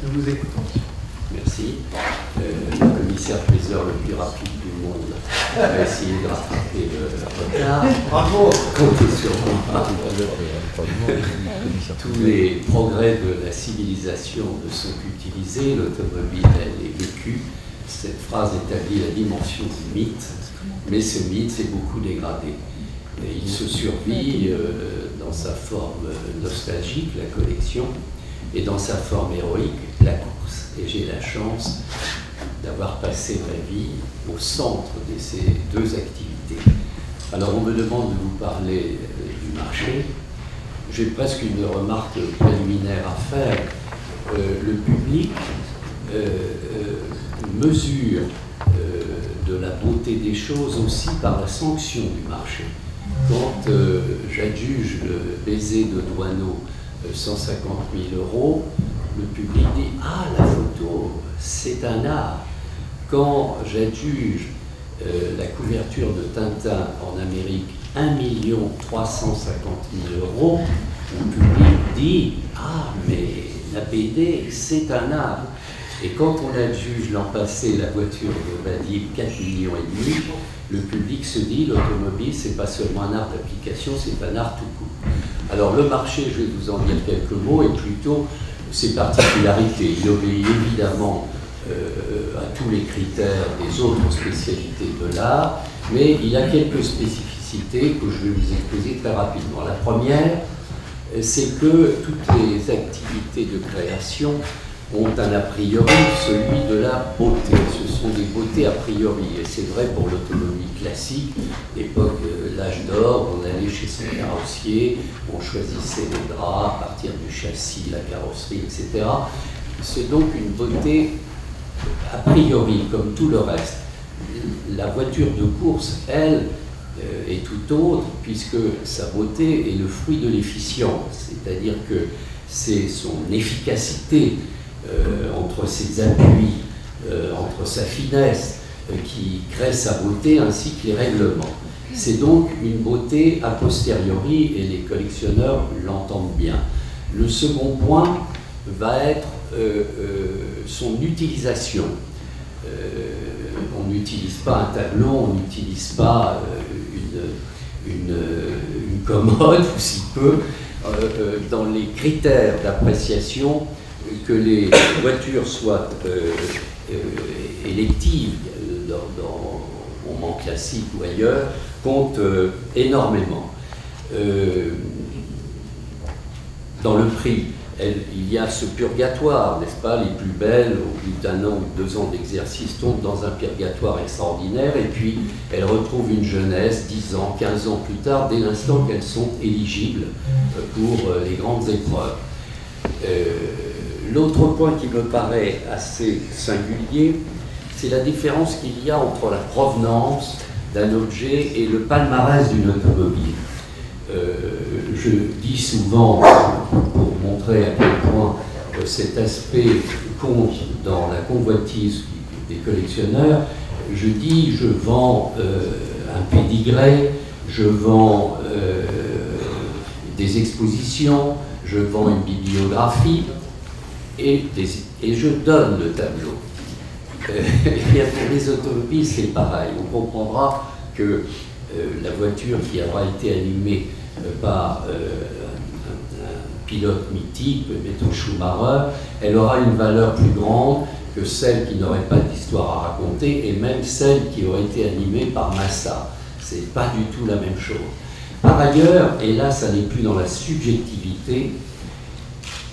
Nous vous écoutons. Merci. Le commissaire-priseur le plus rapide du monde va essayer de rattraper le retard. Bravo. Comptez sur moi. Tous les progrès de la civilisation ne sont qu'utilisés, l'automobile, elle est vécue. Cette phrase établit la dimension du mythe, mais ce mythe s'est beaucoup dégradé. Et il se survit dans sa forme nostalgique, la collection, et dans sa forme héroïque, la course. Et j'ai la chance d'avoir passé ma vie au centre de ces deux activités. Alors on me demande de vous parler du marché. J'ai presque une remarque préliminaire à faire. Le public mesure de la beauté des choses aussi par la sanction du marché. Quand j'adjuge le baiser de Doisneau 150 000 €, le public dit « Ah, la photo, c'est un art ». Quand j'adjuge la couverture de Tintin en Amérique 1 350 000 €, le public dit « Ah, mais la BD, c'est un art ». Et quand on adjuge l'an passé la voiture de Vadib 4,5 millions, le public se dit l'automobile, c'est pas seulement un art d'application, c'est un art tout court. Alors le marché, je vais vous en dire quelques mots, et plutôt ses particularités. Il obéit évidemment à tous les critères des autres spécialités de l'art, mais il y a quelques spécificités que je vais vous exposer très rapidement. La première, c'est que toutes les activités de création ont un a priori, celui de la beauté. Ce sont des beautés a priori, et c'est vrai pour l'automobile classique, l'époque, l'âge d'or, on allait chez son carrossier, on choisissait les draps à partir du châssis, la carrosserie, etc. C'est donc une beauté a priori, comme tout le reste. La voiture de course, elle, est tout autre, puisque sa beauté est le fruit de l'efficience, c'est-à-dire que c'est son efficacité entre ses appuis, entre sa finesse, qui crée sa beauté, ainsi que les règlements. C'est donc une beauté a posteriori, et les collectionneurs l'entendent bien. Le second point va être son utilisation. On n'utilise pas un tableau, on n'utilise pas une commode, ou si peu, dans les critères d'appréciation. Que les voitures soient électives dans le moment classique ou ailleurs compte énormément. Dans le prix, il y a ce purgatoire, n'est-ce pas? Les plus belles, au bout d'1 an ou 2 ans d'exercice, tombent dans un purgatoire extraordinaire, et puis elles retrouvent une jeunesse 10 ans, 15 ans plus tard, dès l'instant qu'elles sont éligibles pour les grandes épreuves. L'autre point qui me paraît assez singulier, c'est la différence qu'il y a entre la provenance d'un objet et le palmarès d'une automobile. Je dis souvent, pour montrer à quel point cet aspect compte dans la convoitise des collectionneurs, je dis je vends un pédigré, je vends des expositions, je vends une bibliographie, et je donne le tableau. Et bien pour les automobiles, c'est pareil. On comprendra que la voiture qui aura été animée par un pilote mythique, mettons Schumacher, elle aura une valeur plus grande que celle qui n'aurait pas d'histoire à raconter, et même celle qui aurait été animée par Massa. C'est pas du tout la même chose. Par ailleurs, et là ça n'est plus dans la subjectivité,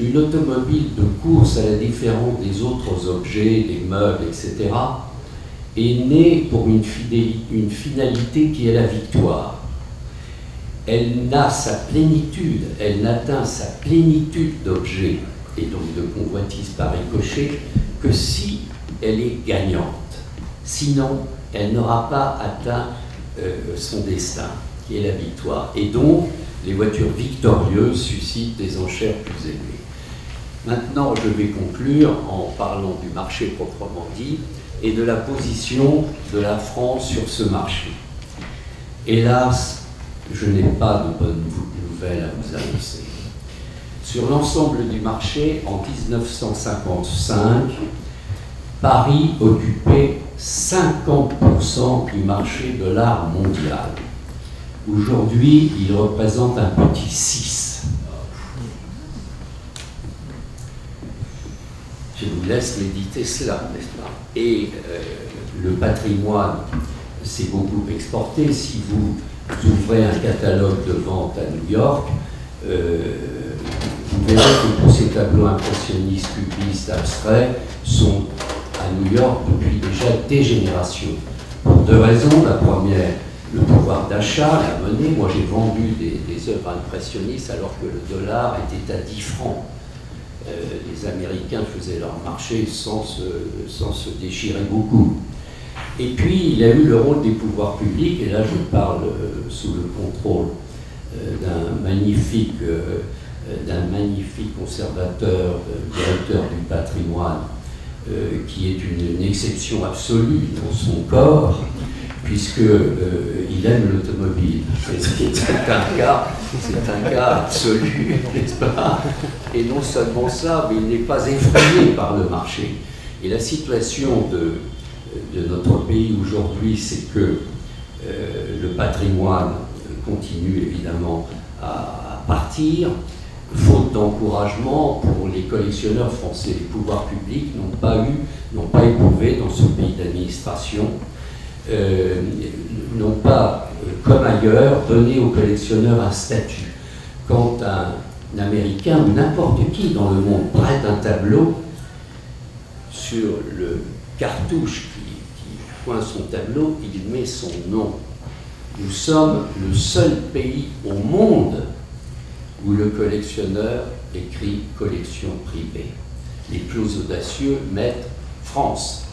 une automobile de course, à la différence des autres objets, des meubles, etc., est née pour une finalité qui est la victoire. Elle n'a sa plénitude, elle n'atteint sa plénitude d'objets et donc de convoitise par ricochet que si elle est gagnante. Sinon, elle n'aura pas atteint son destin, qui est la victoire. Et donc, les voitures victorieuses suscitent des enchères plus élevées. Maintenant, je vais conclure en parlant du marché proprement dit et de la position de la France sur ce marché. Hélas, je n'ai pas de bonnes nouvelles à vous annoncer. Sur l'ensemble du marché, en 1955, Paris occupait 50% du marché de l'art mondial. Aujourd'hui, il représente un petit 6. Je vous laisse méditer cela, n'est-ce pas? Et le patrimoine s'est beaucoup exporté. Si vous ouvrez un catalogue de vente à New York, vous verrez que tous ces tableaux impressionnistes, cubistes, abstraits sont à New York depuis déjà des générations. Pour deux raisons. La première, le pouvoir d'achat, la monnaie. Moi, j'ai vendu des œuvres impressionnistes alors que le dollar était à 10 francs. Les Américains faisaient leur marché sans se déchirer beaucoup. Et puis, il y a eu le rôle des pouvoirs publics, et là, je parle sous le contrôle d'un magnifique conservateur, directeur du patrimoine, qui est une exception absolue dans son corps, puisqu'il aime l'automobile. C'est un cas absolu, n'est-ce pas? Et non seulement ça, mais il n'est pas effrayé par le marché. Et la situation de notre pays aujourd'hui, c'est que le patrimoine continue évidemment à partir, faute d'encouragement pour les collectionneurs français. Les pouvoirs publics n'ont pas éprouvé dans ce pays d'administration, n'ont pas, comme ailleurs, donné aux collectionneurs un statut. Quand un Américain ou n'importe qui dans le monde prête un tableau, sur le cartouche qui pointe son tableau, il met son nom. Nous sommes le seul pays au monde où le collectionneur écrit collection privée. Les plus audacieux mettent France.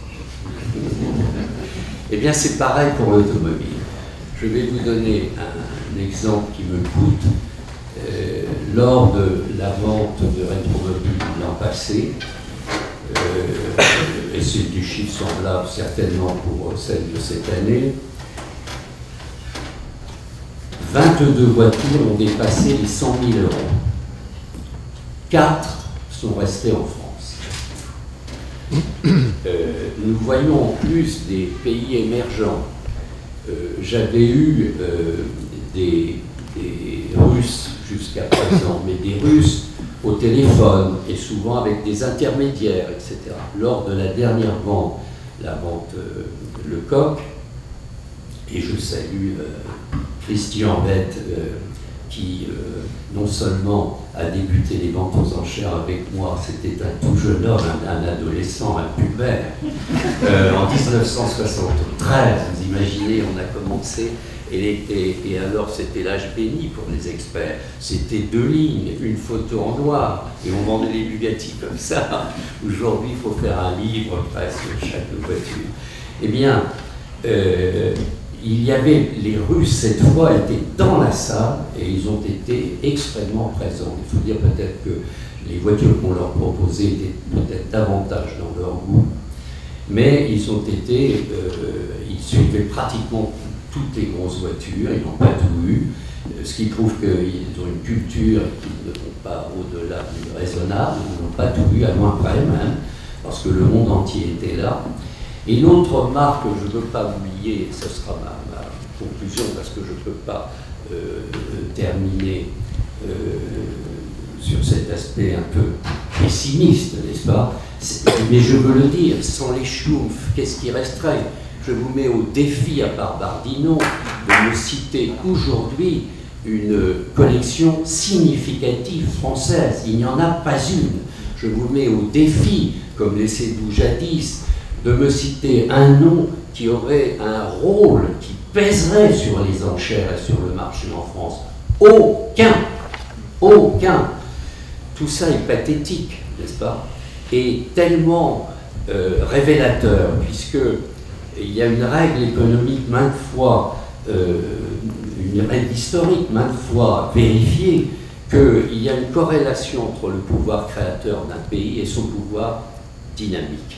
Eh bien, c'est pareil pour l'automobile. Je vais vous donner un exemple qui me coûte. Lors de la vente de Rétromobile l'an passé, et c'est du chiffre semblable certainement pour celle de cette année, 22 voitures ont dépassé les 100 000 €. 4 sont restées en France. Nous voyons en plus des pays émergents. J'avais eu des Russes jusqu'à présent, mais des Russes au téléphone et souvent avec des intermédiaires, etc. Lors de la dernière vente, la vente Lecoq, et je salue Christian Bett, qui non seulement a débuté les ventes aux enchères avec moi, c'était un tout jeune homme, un adolescent, un pubère, en 1973, vous imaginez, on a commencé, et alors c'était l'âge béni pour les experts, c'était 2 lignes, une photo en noir, et on vendait les Bugatti comme ça. Aujourd'hui, il faut faire un livre presque sur chaque voiture. Eh bien, il y avait, les Russes cette fois étaient dans la salle et ils ont été extrêmement présents. Il faut dire peut-être que les voitures qu'on leur proposait étaient peut-être davantage dans leur goût, mais ils suivaient pratiquement toutes les grosses voitures, ils n'ont pas tout eu, ce qui prouve qu'ils ont une culture et qu'ils ne vont pas au-delà du raisonnable, ils n'ont pas tout eu, à loin près même, parce que le monde entier était là. Et l'autre marque que je ne veux pas oublier, et ce sera ma conclusion parce que je ne peux pas terminer sur cet aspect un peu pessimiste, n'est-ce pas? Mais je veux le dire, sans les Schtroumpfs, qu'est-ce qui resterait? Je vous mets au défi, à part Bardino, de me citer aujourd'hui une collection significative française. Il n'y en a pas une. Je vous mets au défi, comme les Sédou jadis, de me citer un nom qui aurait un rôle qui pèserait sur les enchères et sur le marché en France. Aucun. Aucun. Tout ça est pathétique, n'est-ce pas? Et tellement révélateur, puisqu'il y a une règle économique maintes fois, une règle historique maintes fois vérifiée, qu'il y a une corrélation entre le pouvoir créateur d'un pays et son pouvoir dynamique.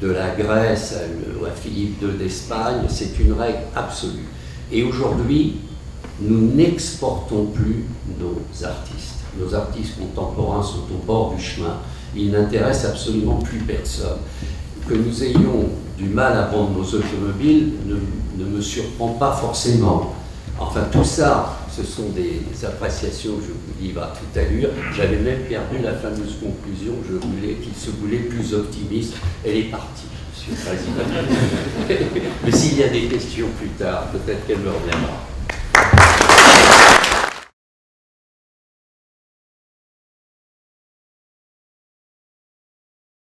De la Grèce à Philippe II d'Espagne, c'est une règle absolue. Et aujourd'hui, nous n'exportons plus nos artistes. nos artistes contemporains sont au bord du chemin, ils n'intéressent absolument plus personne. Que nous ayons du mal à vendre nos automobiles ne me surprend pas forcément. Enfin, tout ça, ce sont des appréciations que je vous livre à toute allure. J'avais même perdu la fameuse conclusion qu'il se voulait plus optimiste. Elle est partie, Monsieur le Président. Mais s'il y a des questions plus tard, peut-être qu'elle me reviendra.